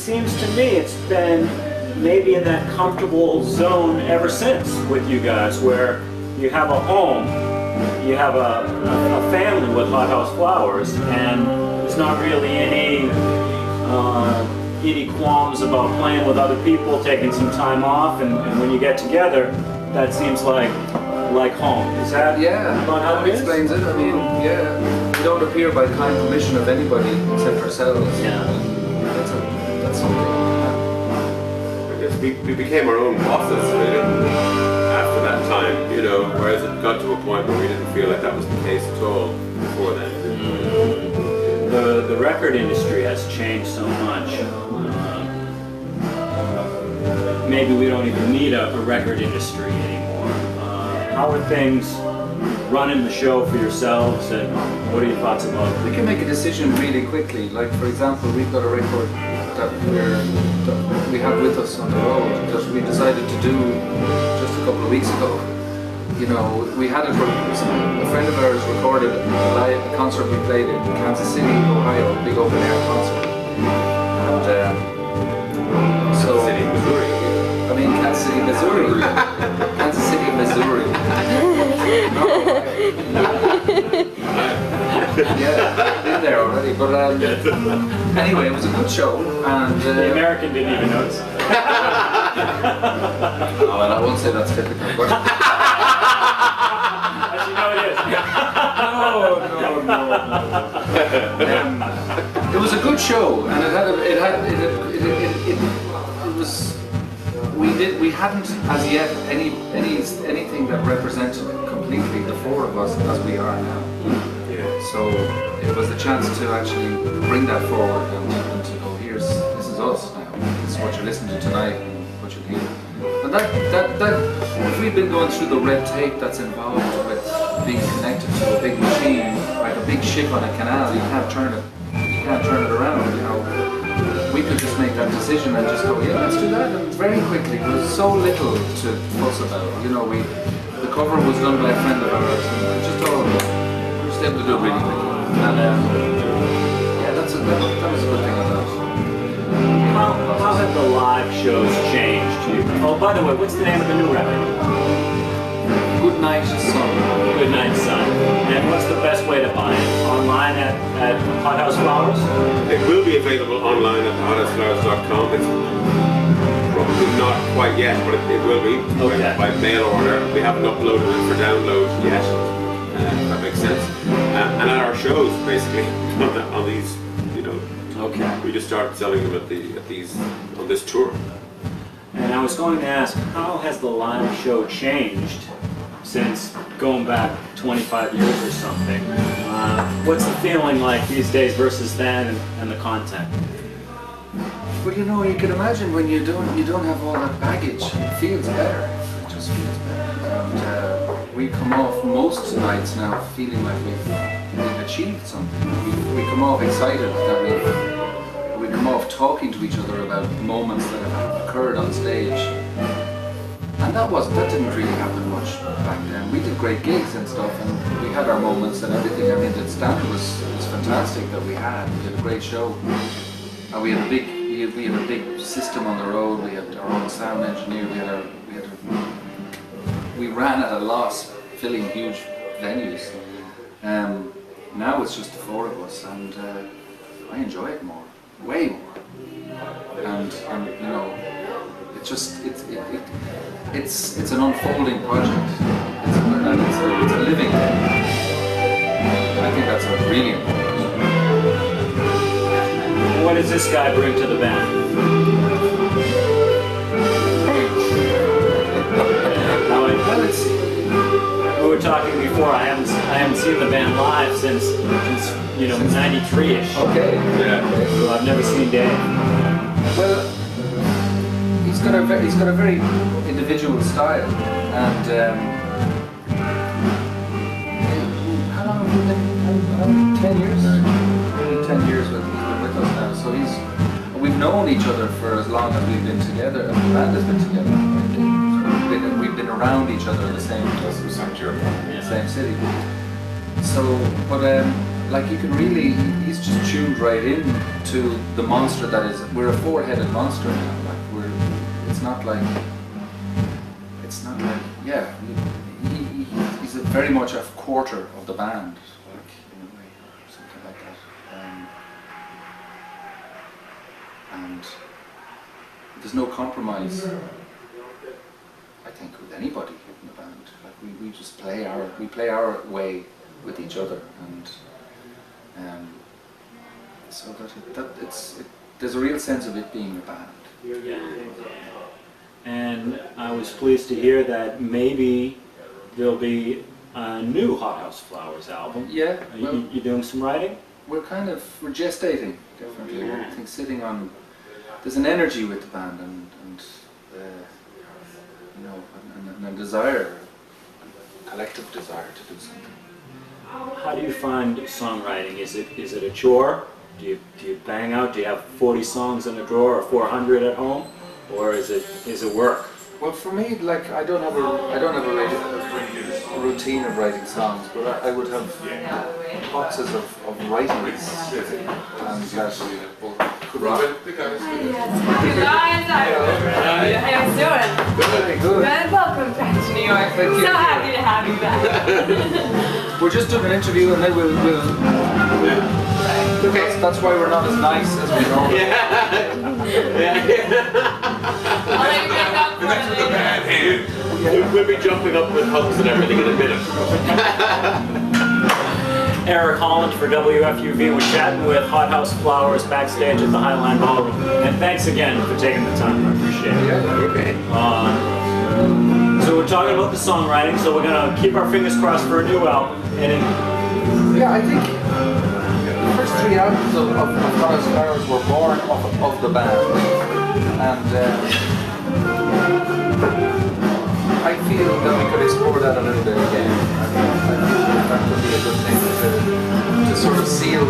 seems to me it's been maybe in that comfortable zone ever since with you guys, where you have a home, you have a family with Hothouse Flowers, and there's not really any qualms about playing with other people, taking some time off, and when you get together, that seems like home. Is that about how that it is? explains it. I mean, we don't appear by kind permission of anybody except ourselves. Yeah. That's something. I guess we became our own bosses really after that time, you know, whereas it got to a point where we didn't feel like that was the case at all before then. The record industry has changed so much. Maybe we don't even need a record industry anymore. How are things running the show for yourselves, and what are your thoughts about it? We can make a decision really quickly. Like, for example, we've got a record that we have with us on the road that we decided to do just a couple of weeks ago. You know, we had it, a friend of ours recorded a concert we played in Kansas City, Ohio, a big open air concert. And so, City, Missouri. I mean, Kansas City, Missouri. Kansas City, Missouri. Yeah, been there already. But anyway, it was a good show, and The American didn't even notice. Oh, well, I won't say that's typical. But As you know, it is. no. It was a good show, and it was. We hadn't as yet anything that represented completely the four of us as we are now. So it was a chance to actually bring that forward and to go, this is us now. This is what you're listening to tonight, and what you'll hear. And if we've been going through the red tape that's involved with being connected to a big machine, like a big ship on a canal, you can't turn it around, you know. We could just make that decision and just go, let's do that, and very quickly. There was so little to fuss about, you know. The cover was done by a friend of ours, and we were just able to do it really quickly. And that was a good thing about it. How have the live shows changed? Oh, by the way, what's the name of the new record? Good Night, Son. Good Night, Son. And what's the best way to buy it? Online at Hothouse Flowers? It will be available online at hothouseflowers.com. It's probably not quite yet, but it will be by mail order. We haven't uploaded it for download yet. If that makes sense. And at our shows, basically, on these, you know. Okay. We just started selling them on this tour. And I was going to ask, how has the live show changed since going back 25 years or something? What's the feeling like these days versus then, and the content? Well, you know, you can imagine when you don't have all that baggage, it feels better. It just feels better. And we come off most nights now feeling like we've achieved something. We come off excited that we come off talking to each other about moments that have occurred on stage. And that didn't really happen much back then. We did great gigs and stuff, and we had our moments and everything. I mean, the standard was fantastic that we had. We did a great show, and we had a big system on the road. We had our own sound engineer. We ran at a loss, filling huge venues. Now it's just the four of us, and I enjoy it more, way more. And you know, it's an unfolding project. It's a living thing. I think that's really important. What does this guy bring to the band? We were talking before. I haven't seen the band live since 93ish. Okay. Yeah. So I've never seen Dave. Well, he's got a very individual style, and how long have we been? 10 years. 10 years with us now. So we've known each other for as long as we've been together, and the band has been together. We've been around each other in the same city. So, but like you can really, he's just tuned right in to the monster that is, we're a four-headed monster now, like it's not like, yeah, he's very much a quarter of the band, like, in a way, or something like that. And there's no compromise, I think, with anybody in the band. Like we just play our way with each other, and so there's a real sense of it being a band. Yeah. And I was pleased to hear that maybe there'll be a new Hothouse Flowers album. Yeah. You doing some writing? We're gestating, definitely. I think there's an energy with the band and you know, and a desire, a collective desire to do something. How do you find songwriting? Is it a chore? Do you bang out? Do you have 40 songs in a drawer or 400 at home, or is it work? Well, for me, like I don't have a routine of writing songs, but I would have boxes of writings, and Robin, the guys. How you doing? Very good. Well, welcome back to New York. Thank you. So happy to have you back. We're just doing an interview, and then we'll that's why we're not as nice as we normally I'll let you make up for Next with the it. bad hand. We'll be jumping up with hugs and everything in a minute. Eric Holland for WFUV. We're chatting with Hothouse Flowers backstage at the Highline Ballroom. And thanks again for taking the time. I appreciate it. Okay. So we're talking about the songwriting, so we're going to keep our fingers crossed for a new album. Yeah, I think the first three albums of Hothouse Flowers were born of the band, and I feel that we could explore that a little bit again. I feel that could be a good thing to sort of seal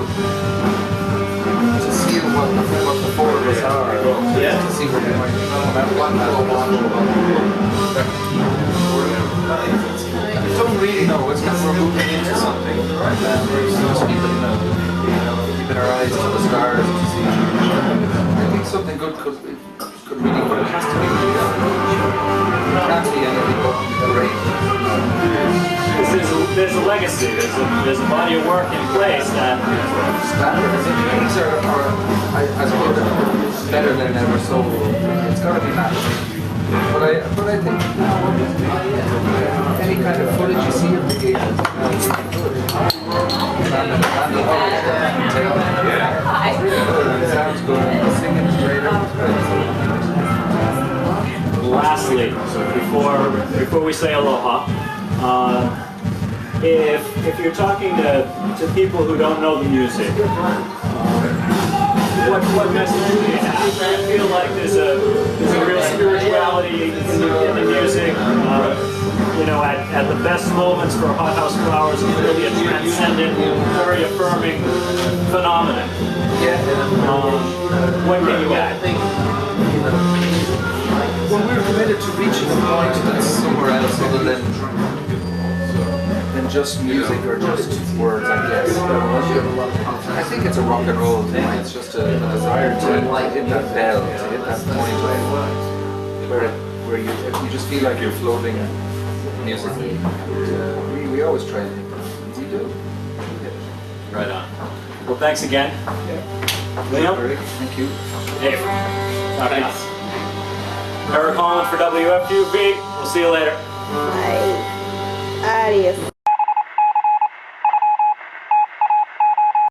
what the four of us are. Yeah. To see what we might I don't really know. It's kind of we're moving into something right now. We're just keeping our eyes to the stars to see. I think something good could really, but it has to be really good. It can't be anything but great. There's a legacy, there's a body of work in place that Standards and things are as good or better than ever, so it's got to be matched. But I think any kind of footage you see of the gig is really good. It sounds good. The singing is great. Lastly, before we say aloha, if you're talking to people who don't know the music, what message do you have? I feel like there's a real spirituality in the music. You know, at the best moments for Hothouse Flowers, it's really a transcendent, very affirming phenomenon. What can you add? Well, we're committed to reaching a point that's somewhere else other than just music or just words, I guess. I think it's a rock and roll thing. It's just a desire to hit that bell, to hit that point where you just feel like you're floating musically. And, we always try to think that. We do. Right on. Well, thanks again. Liam? Thank you. Dave. Thanks. Eric Holland for WFUV. We'll see you later. Bye. Adios.